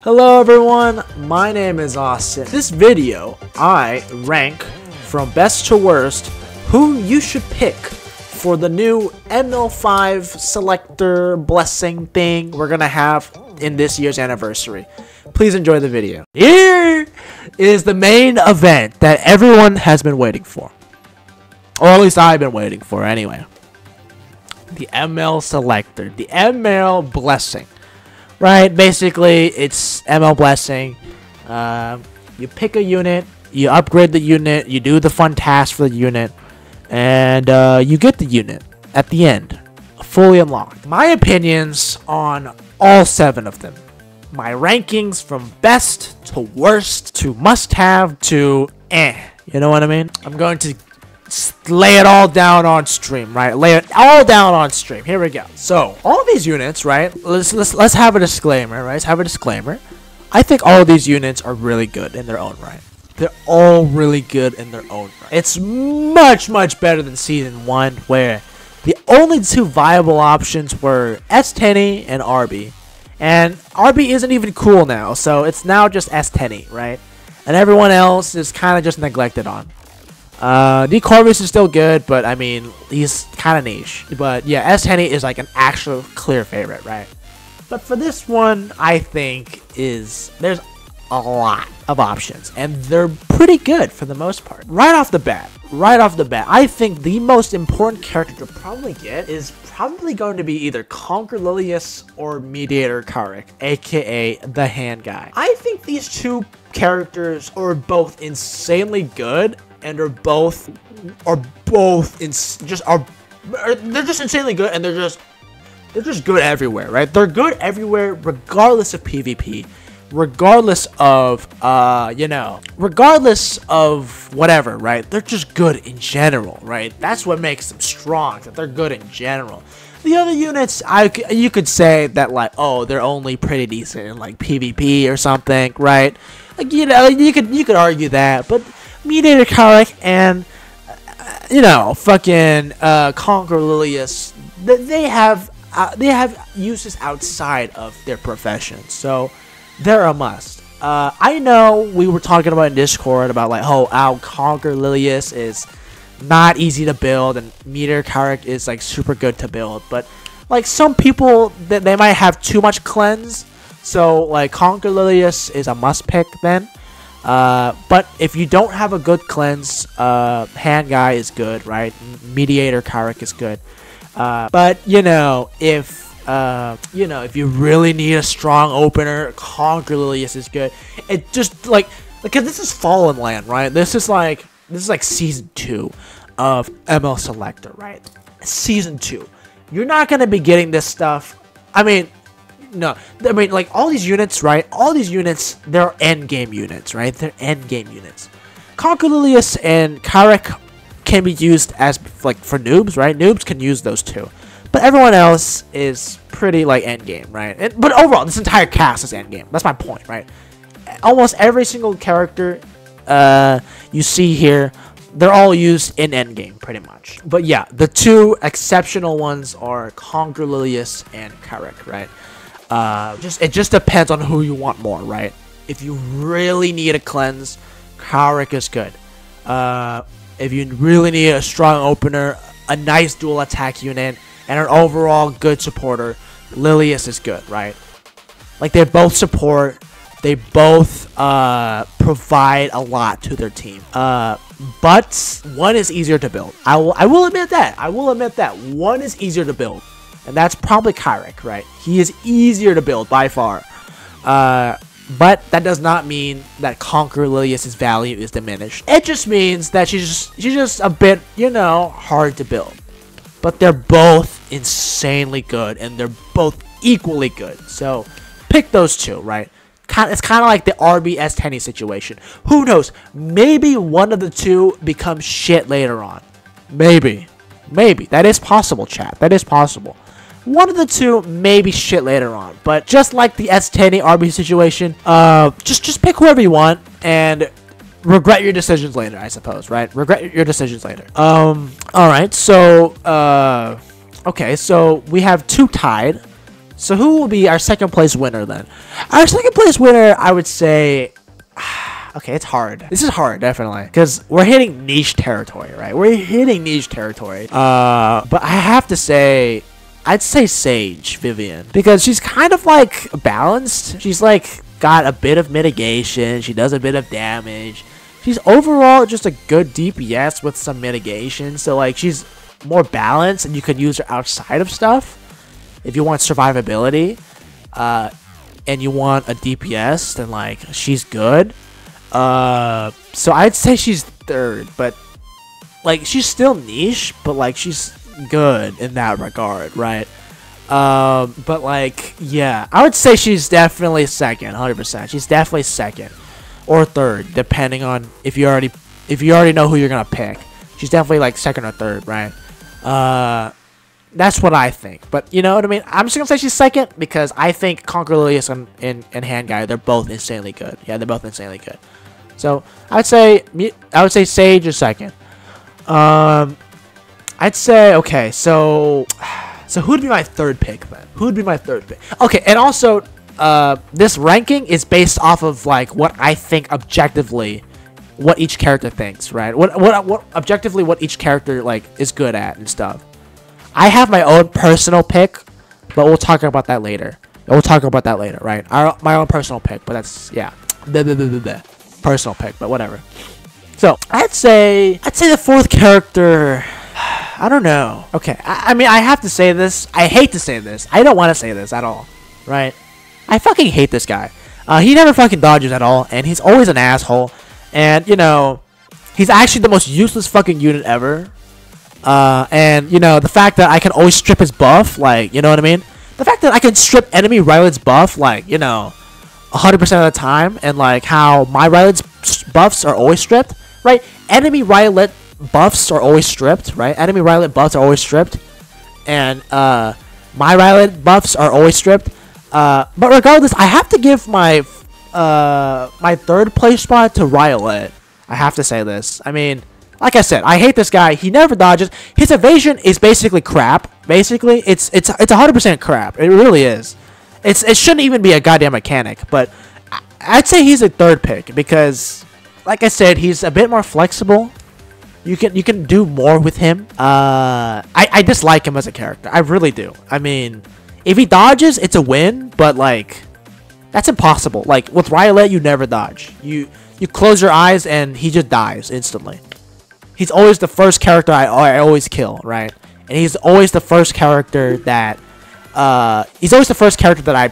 Hello everyone, my name is Austin. This video, I rank from best to worst who you should pick for the new ML5 Selector blessing thing we're gonna have in this year's anniversary. Please enjoy the video. Here is the main event that everyone has been waiting for. Or at least I've been waiting for anyway. The ML Selector, the ML blessing. Right, basically it's ML blessing. You pick a unit, you upgrade the unit, you do the fun task for the unit, and you get the unit at the end, fully unlocked. My opinions on all 7 of them. My rankings from best to worst to must-have to you know what I mean? I'm going to lay it all down on stream, right? Lay it all down on stream. Here we go. So all these units, right? Let's have a disclaimer, right? Let's have a disclaimer. I think all of these units are really good in their own right. They're all really good in their own right. It's much better than season 1, where the only 2 viable options were S10 and RB, and RB isn't even cool now, so it's now just S10, right? And everyone else is kind of just neglected on. D Corvus is still good, but I mean, he's kind of niche. But yeah, S10 is like an actual clear favorite, right? But for this one, I think there's a lot of options, and they're pretty good for the most part. Right off the bat, I think the most important character to probably get is probably going to be either Conquer Lilius or Mediator Karik, aka the hand guy. I think these 2 characters are both insanely good, and they're just insanely good, and they're just good everywhere, right? They're good everywhere, regardless of PvP, regardless of regardless of whatever, right? They're just good in general, right? That's what makes them strong, that they're good in general. The other units, you could say that, like, oh, they're only pretty decent in like PvP or something, right? Like, you know, you could argue that, but Mediator Karik and fucking Conquer Lilius, they have uses outside of their profession, so they're a must. I know we were talking about in Discord about like, oh, Conquer Lilius is not easy to build and Mediator Karik is like super good to build, but like some people that they might have too much cleanse, so like Conquer Lilius is a must pick then. But if you don't have a good cleanse, hand guy is good, right? Mediator Karik is good. But if you really need a strong opener, Conquer Lilius is good. It just because this is Fallen Land, right? This is like season 2 of ML Selector, right? Season 2. You're not gonna be getting this stuff. Like all these units, right? All these units, they're end game units, right? They're end game units. Conquer Lilius and Karik can be used as like for noobs, right? Noobs can use those 2, but everyone else is pretty like end game, right? But overall, this entire cast is end game. That's my point, right? Almost every single character you see here, they're all used in end game, pretty much. But yeah, the 2 exceptional ones are Conquer Lilius and Karik, right? It just depends on who you want more, right? If you really need a cleanse, Karik is good. If you really need a strong opener, a nice dual attack unit, and an overall good supporter, Lilius is good, right? Like, they both support, they both provide a lot to their team. But one is easier to build. I will admit that. One is easier to build. And that's probably Karik, right? He is easier to build by far. But that does not mean that Conquer Lilius' value is diminished. It just means that she's just a bit, hard to build. But they're both insanely good, and they're both equally good. So pick those 2, right? It's kind of like the RB S10 situation. Who knows? Maybe one of the 2 becomes shit later on. Maybe. That is possible, chat. That is possible. One of the 2 may be shit later on, but just like the S10 RB situation, just pick whoever you want and regret your decisions later, I suppose, right? Regret your decisions later. All right. So, okay. So we have 2 tied. So who will be our second place winner then? Our second place winner, I would say. Okay, it's hard. This is hard, definitely, because we're hitting niche territory, right? We're hitting niche territory. But I have to say, I'd say Sage Vivian, because she's kind of like balanced. She's like got a bit of mitigation. She does a bit of damage. She's overall just a good DPS with some mitigation. So like she's more balanced, and you could use her outside of stuff if you want survivability. And you want a DPS, then like she's good. So I'd say she's third, but like she's still niche, but like she's good in that regard, right? But like, yeah, I would say she's definitely second, 100%. She's definitely second or third, depending on if you already know who you're gonna pick. She's definitely like second or third, right? That's what I think. But you know what I mean? I'm just gonna say she's second because I think Conquer Lilius and Handguy, they're both insanely good. Yeah, they're both insanely good. So I would say Sage is second. I'd say, okay, so who'd be my third pick then? Who'd be my third pick? Okay, and also this ranking is based off of like what I think objectively, what each character thinks, right? What objectively what each character like is good at and stuff. I have my own personal pick, but we'll talk about that later. Right? My own personal pick, but that's, yeah, personal pick, but whatever. So I'd say the fourth character. I don't know. Okay, I mean, I have to say this. I hate to say this. I don't want to say this at all, right? I fucking hate this guy. He never fucking dodges at all, and he's always an asshole. And you know, he's actually the most useless fucking unit ever. And you know, the fact that I can always strip his buff, like, you know what I mean? The fact that I can strip enemy Rylet's buff, like, you know, 100% of the time, and like how my Rylet's buffs are always stripped, right? Enemy Rylet buffs are always stripped, right? Enemy Rylet buffs are always stripped, and my Rylet buffs are always stripped. But regardless, I have to give my my third place spot to Rylet. I have to say this. I mean, like I said, I hate this guy. He never dodges. His evasion is basically crap. Basically, it's 100% crap. It really is. It shouldn't even be a goddamn mechanic. But I'd say he's a third pick because, like I said, he's a bit more flexible. You can do more with him. I dislike him as a character. I really do. I mean, if he dodges, it's a win. But like, that's impossible. Like with Rylet, you never dodge. You close your eyes and he just dies instantly. He's always the first character I always kill, right? And he's always the first character that I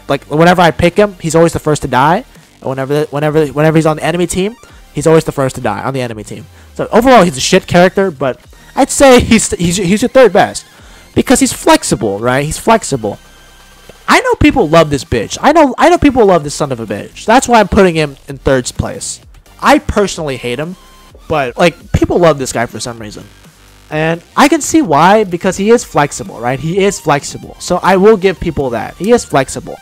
like. Whenever I pick him, he's always the first to die. And whenever he's on the enemy team, he's always the first to die on the enemy team. So overall, he's a shit character, but I'd say he's your third best because he's flexible, right? He's flexible. I know people love this bitch. I know people love this son of a bitch. That's why I'm putting him in third place. I personally hate him. But, like, people love this guy for some reason. And I can see why, because he is flexible, right? He is flexible. So I will give people that. He is flexible.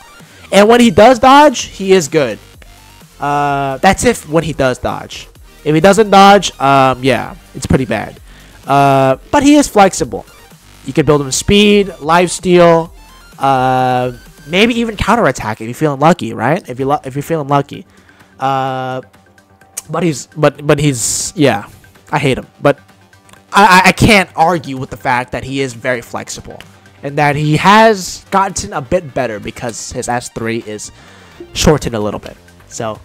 And when he does dodge, he is good. That's when he does dodge. If he doesn't dodge, yeah, it's pretty bad. But he is flexible. You can build him speed, lifesteal, maybe even counterattack if you're feeling lucky, right? If you're feeling lucky. But he's yeah, I hate him. But I can't argue with the fact that he is very flexible and that he has gotten a bit better because his S3 is shortened a little bit. So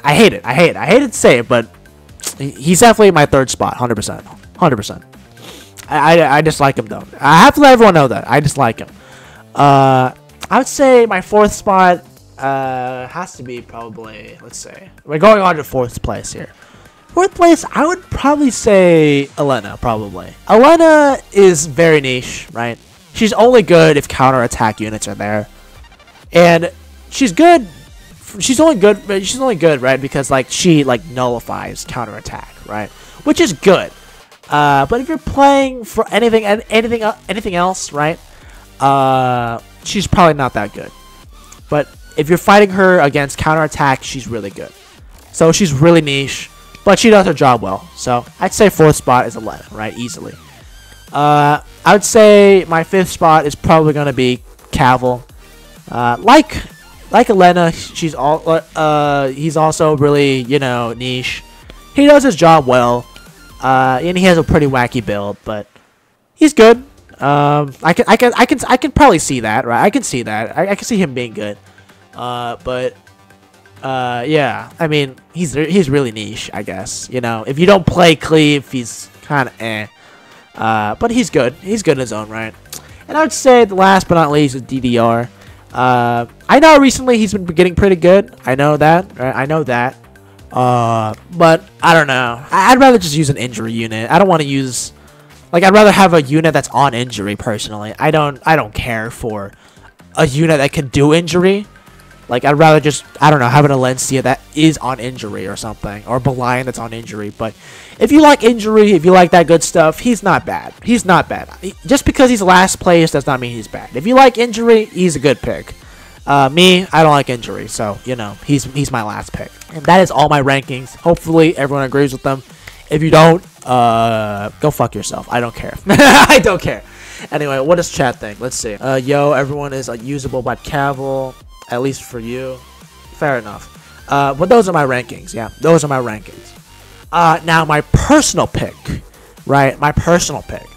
I hate it. I hate to say it, but he's definitely my third spot, 100%. I dislike him though. I have to let everyone know that I dislike him. I would say my fourth spot has to be probably, let's say, we're going on to fourth place here. Fourth place, I would probably say Elena, probably. Elena is very niche, right? She's only good if counterattack units are there. And she's good. She's only good, right? Because like she like nullifies counterattack, right? Which is good. But if you're playing for anything else, right? She's probably not that good. But if you're fighting her against counterattack, she's really good. So she's really niche, but she does her job well. So I'd say fourth spot is Elena, right? Easily. I would say my fifth spot is probably going to be Cavill. Like Elena, he's also really, you know, niche. He does his job well, and he has a pretty wacky build, but he's good. I can probably see that, right? I can see that. I can see him being good. Yeah. I mean, he's really niche, I guess. You know, if you don't play Cleave, he's kind of eh. But he's good. He's good in his own right. And I would say, the last but not least, is DDR. I know recently he's been getting pretty good. I know that. Right? I know that. But I don't know. I'd rather just use an injury unit. I don't want to use, like, I'd rather have a unit that's on injury. Personally, I don't care for a unit that can do injury. Like, I'd rather just, I don't know, have an Alencia that is on injury or something, or Belian that's on injury. But if you like injury, if you like that good stuff, he's not bad. He's not bad. Just because he's last place does not mean he's bad. If you like injury, he's a good pick. Me, I don't like injury, so, you know, he's my last pick. And that is all my rankings. Hopefully, everyone agrees with them. If you don't, go fuck yourself. I don't care. I don't care. Anyway, what does chat think? Let's see. Yo, everyone is unusable by Cavill. At least for you. Fair enough. But those are my rankings. Yeah, those are my rankings. Now, my personal pick, right? My personal pick.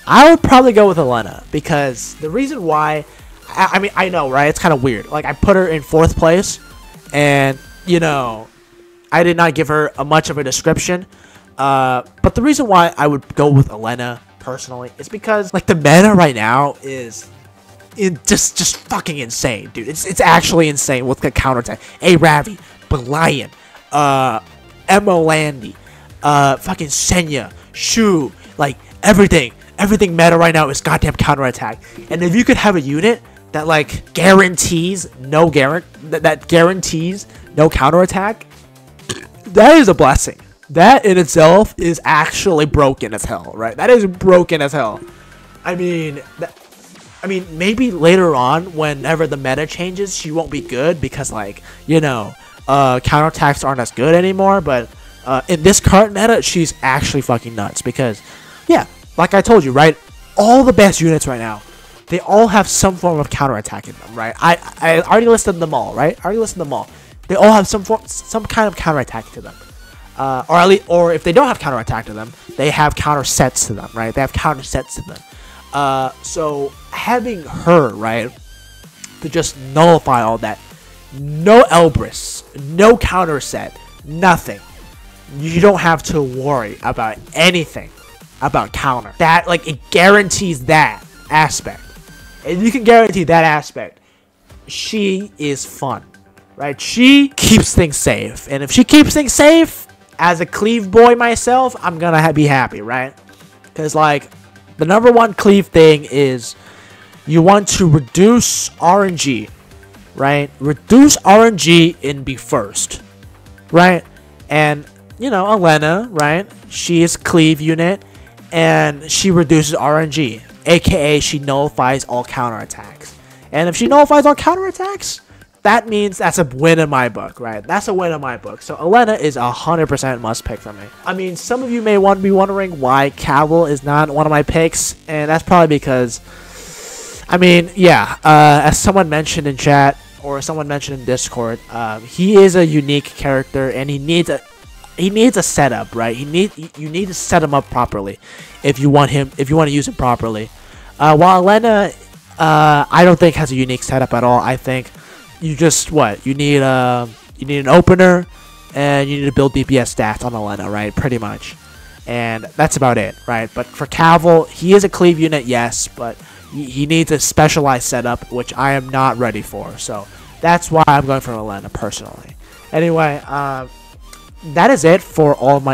I would probably go with Elena. Because the reason why... I mean, I know, right? It's kind of weird. Like, I put her in 4th place. And, you know, I did not give her much of a description. But the reason why I would go with Elena, personally, is because, like, the meta right now is... just fucking insane, dude. It's actually insane with the counterattack. Ravi, Belian, Landy, fucking Senya, Shu, like everything meta right now is goddamn counterattack. And if you could have a unit that like guarantees no counterattack, that is a blessing. That in itself is actually broken as hell, right? That is broken as hell. I mean, maybe later on, whenever the meta changes, she won't be good because, like, you know, counterattacks aren't as good anymore. But in this current meta, she's actually fucking nuts because, yeah, like I told you, right? All the best units right now, they all have some form of counterattack in them, right? I already listed them all, right? I already listed them all. They all have some kind of counterattack to them. Or if they don't have counterattack to them, they have counter sets to them, right? They have counter sets to them. So having her, right, to just nullify all that, no Elbrus, no counter set, nothing. You don't have to worry about anything about counter. That, like, it guarantees that aspect. And you can guarantee that aspect. She is fun, right? She keeps things safe. And if she keeps things safe, as a Cleave boy myself, I'm gonna be happy, right? Because, like, the number one Cleave thing is you want to reduce RNG, right? Reduce RNG and be first, right? And, you know, Elena, right? She is Cleave unit, and she reduces RNG, aka she nullifies all counterattacks. And if she nullifies all counterattacks, that means that's a win in my book, right? That's a win in my book. So Elena is 100% must pick for me. I mean, some of you may be wondering why Cavill is not one of my picks, and that's probably because, I mean, yeah, as someone mentioned in chat or someone mentioned in Discord, he is a unique character, and he needs a setup, right? You need to set him up properly if you want to use him properly. While Elena, I don't think has a unique setup at all. I think you just you need an opener, and you need to build DPS stats on Elena, right? Pretty much, and that's about it, right? But for Cavill, he is a Cleave unit, yes, but he needs a specialized setup, which I am not ready for. So that's why I'm going for Elena personally. Anyway, that is it for all my